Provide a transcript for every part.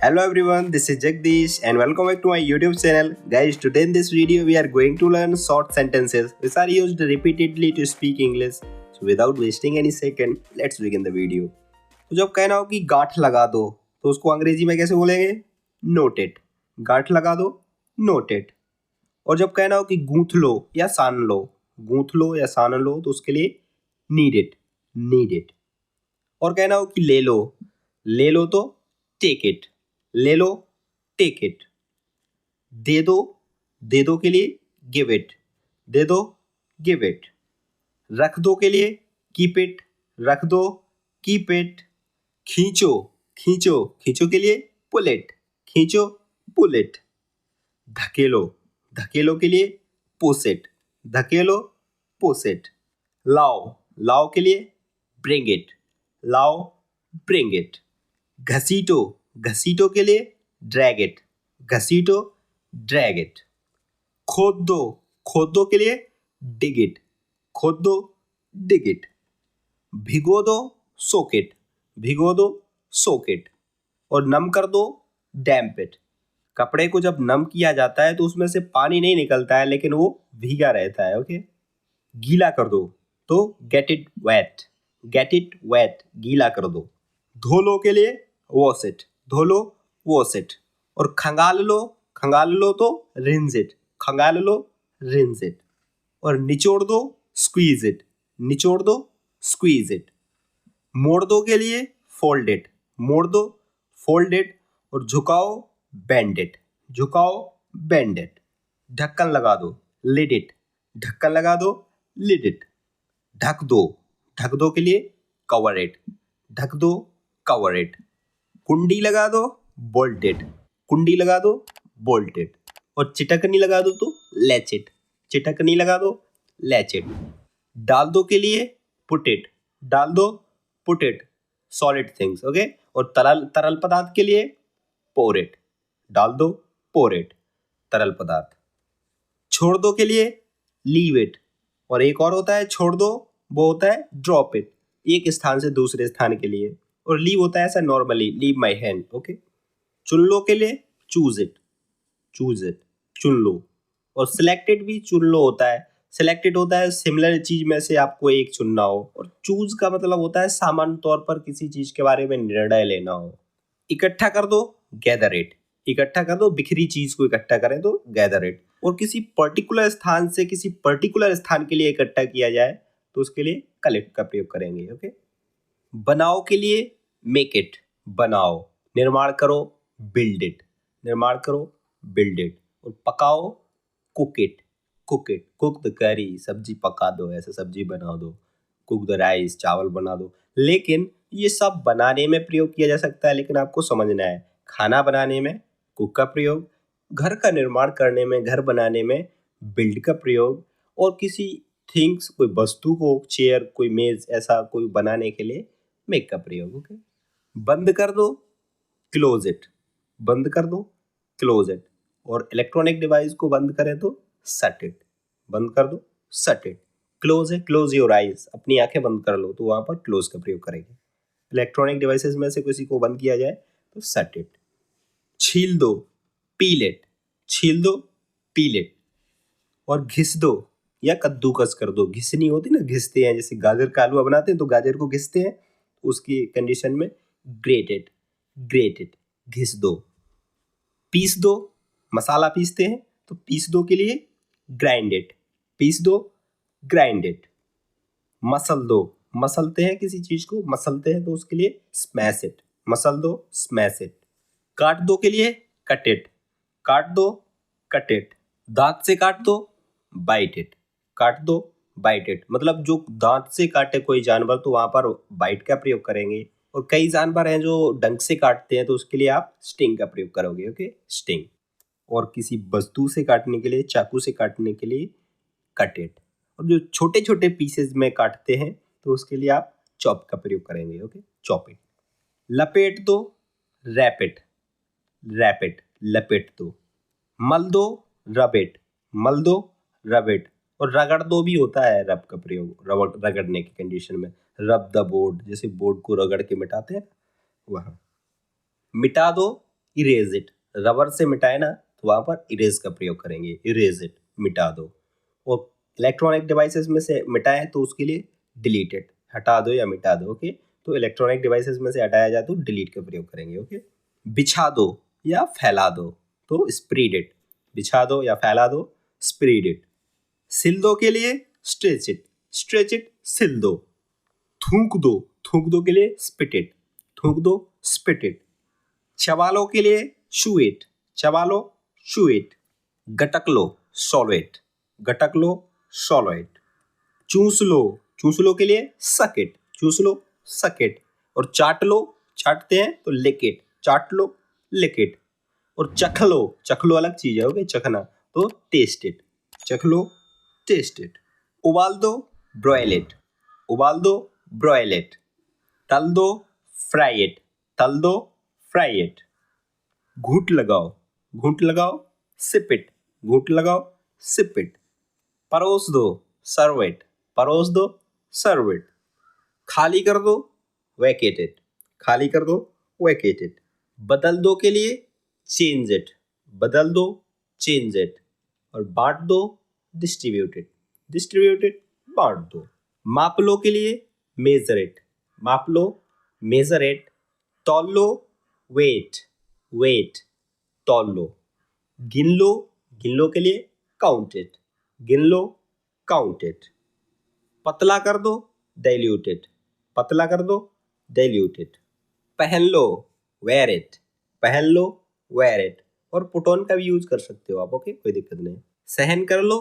Hello everyone, this is Jagdish and welcome back to my YouTube channel. Guys, today in this video we are going to learn short sentences which are used repeatedly to speak English. So without wasting any second, let's begin the video. तो जब कहना हो कि गांठ लगा दो तो उसको अंग्रेजी में कैसे बोलेंगे? Note it. गांठ लगा दो, note it. और जब कहना हो कि गूंथ लो या सान लो तो उसके लिए need it. और कहना हो कि ले लो तो take it. ले लो, टेक इट. दे दो के लिए गिव इट. दे दो, गिव इट. रख दो के लिए कीप इट. रख दो, कीप इट. खींचो के लिए पुल इट. खींचो, पुल इट. धकेलो के लिए पुश इट. धकेलो, पुश इट. लाओ के लिए ब्रिंग इट. लाओ, ब्रिंग इट. घसीटो के लिए ड्रैग इट. घसीटो, ड्रैग इट. खोद दो के लिए डिग इट. खोद दो, डिग इट. भिगो दो, सोक इट. भिगो दो, सोक इट. और नम कर दो, डैम्प इट. कपड़े को जब नम किया जाता है तो उसमें से पानी नहीं निकलता है लेकिन वो भीगा रहता है. ओके. गीला कर दो तो गेट इट वेट. गीला कर दो. धो लो के लिए वॉश इट. धो लो, वॉश इट. और खंगाल लो तो रिंस इट. खंगाल लो, रिंस इट. और निचोड़ दो, स्क्वीज इट. निचोड़ दो, स्क्वीज इट. मोड़ दो के लिए फोल्ड इट. मोड़ दो, फोल्ड इट. और झुकाओ, बेंड इट. झुकाओ, बेंड इट. ढक्कन लगा दो, लिड इट. ढक्कन लगा दो, लिड इट. ढक दो के लिए कवर इट. ढक दो, कवर इट. कुंडी लगा दो, बोल्ट इट. कुंडी लगा दो, बोल्ट इट. और चिटकनी लगा दो तो लैच इट. चिटकनी लगा दो, लैच इट. डाल दो के लिए पुट इट. डाल दो, put it. Solid things. Okay. और तरल पदार्थ के लिए पोर इट. डाल दो, पोर इट. तरल पदार्थ. छोड़ दो के लिए लीव इट. और एक और होता है छोड़ दो, वो होता है ड्रॉप इट. एक स्थान से दूसरे स्थान के लिए. और लीव होता है ऐसा normally, leave my hand. Okay. चुन लो के लिए चूज इट. चुन लो. और सिलेक्टेड भी चुन लो होता है. सिलेक्टेड होता है सिमिलर चीज में से आपको एक चुनना हो. और चूज का मतलब होता है सामान्य तौर पर किसी चीज के बारे में निर्णय लेना हो. इकट्ठा कर दो, गैदर इट. इकट्ठा कर दो, बिखरी चीज को इकट्ठा करें तो गैदर इट. और किसी पर्टिकुलर स्थान से किसी पर्टिकुलर स्थान के लिए इकट्ठा किया जाए तो उसके लिए कलेक्ट का प्रयोग करेंगे. ओके. बनाओ के लिए मेक इट. बनाओ. निर्माण करो, बिल्ड इट. निर्माण करो, बिल्ड इट. और पकाओ, कुक इट. कुक द करी. सब्जी पका दो, ऐसे सब्जी बना दो. Cook the rice. चावल बना दो. लेकिन ये सब बनाने में प्रयोग किया जा सकता है, लेकिन आपको समझना है खाना बनाने में कुक का प्रयोग, घर का निर्माण करने में, घर बनाने में बिल्ड का प्रयोग, और किसी थिंग्स, कोई वस्तु को, चेयर, कोई मेज, ऐसा कोई बनाने के लिए मेक का प्रयोग. ओके. बंद कर दो, क्लोज इट. बंद कर दो, क्लोज इट. और इलेक्ट्रॉनिक डिवाइस को बंद करें तो शट इट. बंद कर दो, शट इट. क्लोज है, क्लोज योर आइज. अपनी आंखें बंद कर लो तो वहां पर क्लोज का प्रयोग करेंगे. इलेक्ट्रॉनिक डिवाइसेस में से किसी को बंद किया जाए तो शट इट. छील दो, पील इट. छील दो, पील इट. और घिस दो या कद्दूकस कर दो. घिसनी होती ना, घिसते हैं. जैसे गाजर का हलवा बनाते हैं तो गाजर को घिसते हैं, उसकी कंडीशन में ग्रेट इट. घिस दो. पीस दो, मसाला पीसते हैं तो पीस दो के लिए ग्राइंड इट. पीस दो, ग्राइंड इट. मसल दो. मसलते हैं किसी चीज को, मसलते हैं तो उसके लिए स्मैश इट. मसल दो, स्मैश इट. काट दो के लिए कट इट. काट दो, कट इट. दांत से काट दो, बाइट इट. काट दो, बाइट इट. मतलब जो दांत से काटे कोई जानवर तो वहां पर बाइट का प्रयोग करेंगे. और कई जानवर हैं जो डंक से काटते हैं तो उसके लिए आप स्टिंग का प्रयोग करोगे. ओके. स्टिंग. और किसी वस्तु से काटने के लिए, चाकू से काटने के लिए कट इट. और जो छोटे छोटे पीसेस में काटते हैं तो उसके लिए आप चॉप का प्रयोग करेंगे. ओके. Chop it. लपेट दो, रैप इट. लपेट दो. मल दो, रब इट. मल दो, रब इट. और रगड़ दो भी होता है रब का प्रयोग, रगड़ने की कंडीशन में. रब द बोर्ड, जैसे बोर्ड को रगड़ के मिटाते हैं वहाँ. मिटा दो इरेज इट, रबर से मिटाए ना तो वहाँ पर इरेज का प्रयोग करेंगे, इरेज इट, मिटा दो। और इलेक्ट्रॉनिक डिवाइसेस में से मिटाएं तो उसके लिए डिलीट इट, हटा दो या मिटा दो। ओके, तो इलेक्ट्रॉनिक डिवाइसेस में से हटाया जाए तो डिलीट का प्रयोग करेंगे। ओके, बिछा दो या फैला दो तो स्प्रेड इट, बिछा दो या फैला दो, स्प्रेड इट। सिल दो के लिए स्ट्रेच इट, स्ट्रेच इट, सिल दो। थूक दो के लिए स्पिट इट, थूक दो, स्पिट इट। चबा लो के लिए चू इट, चबा लो, चू इट। गटक लो, swallow it, गटक लो, swallow it। चूस लो के लिए सक इट, चूस लो, सक इट। और चाट लो, चाटते हैं तो लिक it, chaat low, leak it. और चख लो अलग चीज है। ओके, चखना तो टेस्ट इट, चख लो, टेस्ट इट। उबाल दो, ब्रॉयल इट, उबाल दो, ब्रॉयल इट। तल दो, फ्राई इट, तल दो, फ्राई इट। घूंट लगाओ, सिप इट, घूंट लगाओ, सिप इट। परोस दो, सर्व इट, परोस दो, सर्व इट। खाली कर दो, वैकेट इट, खाली कर दो, वैकेट इट। बदल दो के लिए चेंज इट, बदल दो, चेंज इट। और बांट दो, डिस्ट्रीब्यूट इट, डिस्ट्रीब्यूट इट, बांट दो। माप लो के लिए मेजर इट, माप लो, मेजर इट। तौल लो, वेट, वेट, तौल लो। गिन लो के लिए काउंट इट, गिन लो, काउंट इट। पतला कर दो, डाइल्यूट इट, पतला कर दो, डाइल्यूट इट। पहन लो, वेयर इट, पहन लो, वेयर इट। और पुट ऑन का भी यूज कर सकते हो आप। ओके, कोई दिक्कत नहीं। सहन कर लो,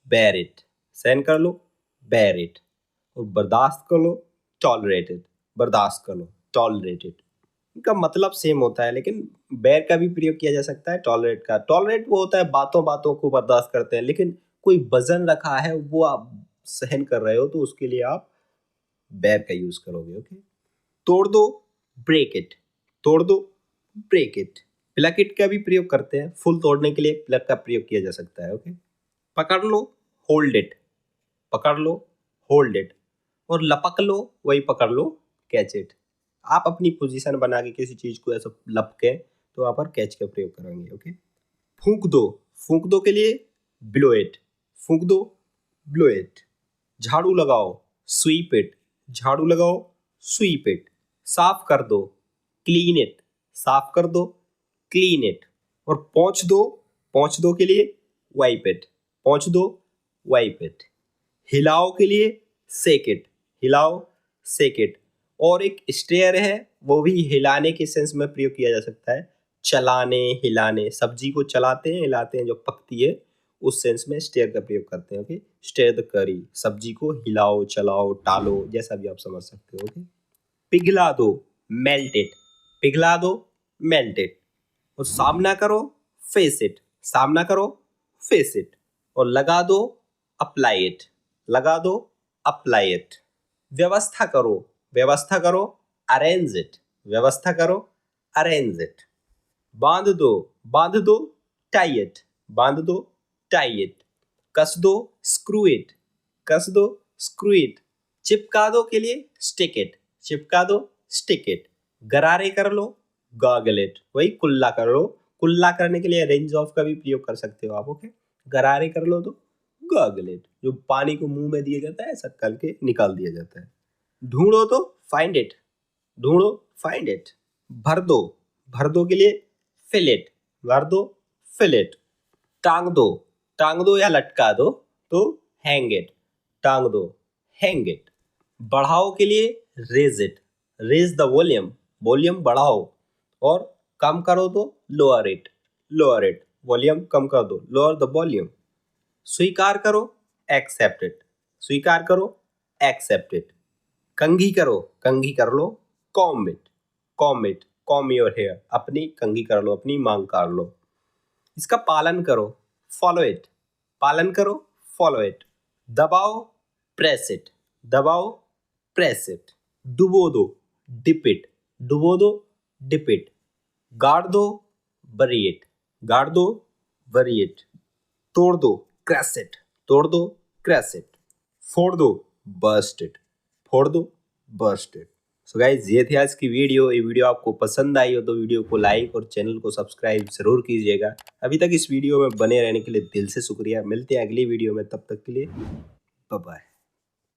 बेयर इट, सहन कर लो, बेयर इट। और बर्दाश्त कर लो, टॉलरेट इट, बर्दाश्त कर लो, टॉलरेट इट। इनका मतलब सेम होता है, लेकिन बेयर का भी प्रयोग किया जा सकता है टॉलरेट का। टॉलरेट वो होता है बातों को बर्दाश्त करते हैं, लेकिन कोई वजन रखा है वो आप सहन कर रहे हो तो उसके लिए आप बेयर का यूज करोगे। ओके, तोड़ दो, ब्रेक इट, तोड़ दो, ब्रेक इट। प्लग इट का भी प्रयोग करते हैं, फुल तोड़ने के लिए प्लग का प्रयोग किया जा सकता है। ओके, पकड़ लो, होल्ड इट, पकड़ लो, होल्ड इट। और लपक लो, वही पकड़ लो, कैच इट। आप अपनी पोजीशन बना के किसी चीज को ऐसा लपके तो वहां पर कैच का प्रयोग करेंगे। ओके, फूंक दो के लिए ब्लो इट, फूंक दो, ब्लो इट। झाड़ू लगाओ, स्वीप इट, झाड़ू लगाओ, स्वीप इट। साफ कर दो, क्लीन इट, साफ कर दो, क्लीन इट। और पोंछ दो के लिए वाइप इट, पोंछ दो, वाइप इट। हिलाओ के लिए सेक इट, हिलाओ, सेक इट। और एक स्टेयर है, वो भी हिलाने के सेंस में प्रयोग किया जा सकता है। चलाने, हिलाने, सब्जी को चलाते हैं, हिलाते हैं, जो पकती है उस सेंस में स्टेयर का प्रयोग करते हैं। ओके, स्टेयर द करी, सब्जी को हिलाओ, चलाओ, टालो, जैसा भी आप समझ सकते हो। ओके, पिघला दो, मेल्ट इट, पिघला दो, मेल्ट इट। और सामना करो, फेस इट, सामना करो, फेस इट। और लगा दो, अप्लाई इट, लगा दो, अप्लाई इट। व्यवस्था करो, अरेंज इट, व्यवस्था करो, अरेंज इट। बांध दो, टाई इट, बांध दो, टाई इट। कस दो, स्क्रू इट, कस दो, स्क्रू इट। चिपका दो के लिए स्टिक इट, चिपका दो, स्टिक इट। गरारे कर लो, गॉगल इट, वही कुल्ला कर लो। कुल्ला करने के लिए रेंज ऑफ का भी प्रयोग कर सकते हो आप। ओके, गरारे कर लो तो गॉगल इट, जो पानी को मुंह में दिया जाता है ऐसा करके निकाल दिया जाता है। ढूंढो तो फाइंड इट, ढूंढो, फाइंड इट। भर दो के लिए फिल इट, भर दो, फिल इट। टांग दो या लटका दो तो हैंग इट, टांग दो, हैंग इट। बढ़ाओ के लिए raise it, raise the volume, volume बढ़ाओ। और कम करो तो lower it, lower it, volume कम कर दो, लोअर द वॉल्यूम। स्वीकार करो, एक्सेप्ट इट, स्वीकार करो, एक्सेप्ट इट। कंघी कर लो, comb it, comb it, comb your hair, अपनी कंघी कर लो, अपनी मांग काट लो। इसका पालन करो, फॉलो इट, पालन करो, फॉलो इट। दबाओ, प्रेस इट, दबाओ, प्रेस इट। डुबो दो, डिप इट, डुबो दो, डिप इट। गाड़ दो, बरी इट, गाड़ दो, बरी इट। तोड़ दो, क्रैश इट, तोड़ दो, क्रैश इट। फोड़ दो, बर्स्ट इट, फोड़ दो, बर्स्ट इट। सो गाइज ये थी आज की वीडियो। ये वीडियो आपको पसंद आई हो तो वीडियो को लाइक और चैनल को सब्सक्राइब जरूर कीजिएगा। अभी तक इस वीडियो में बने रहने के लिए दिल से शुक्रिया। मिलते हैं अगली वीडियो में, तब तक के लिए बाय बाय।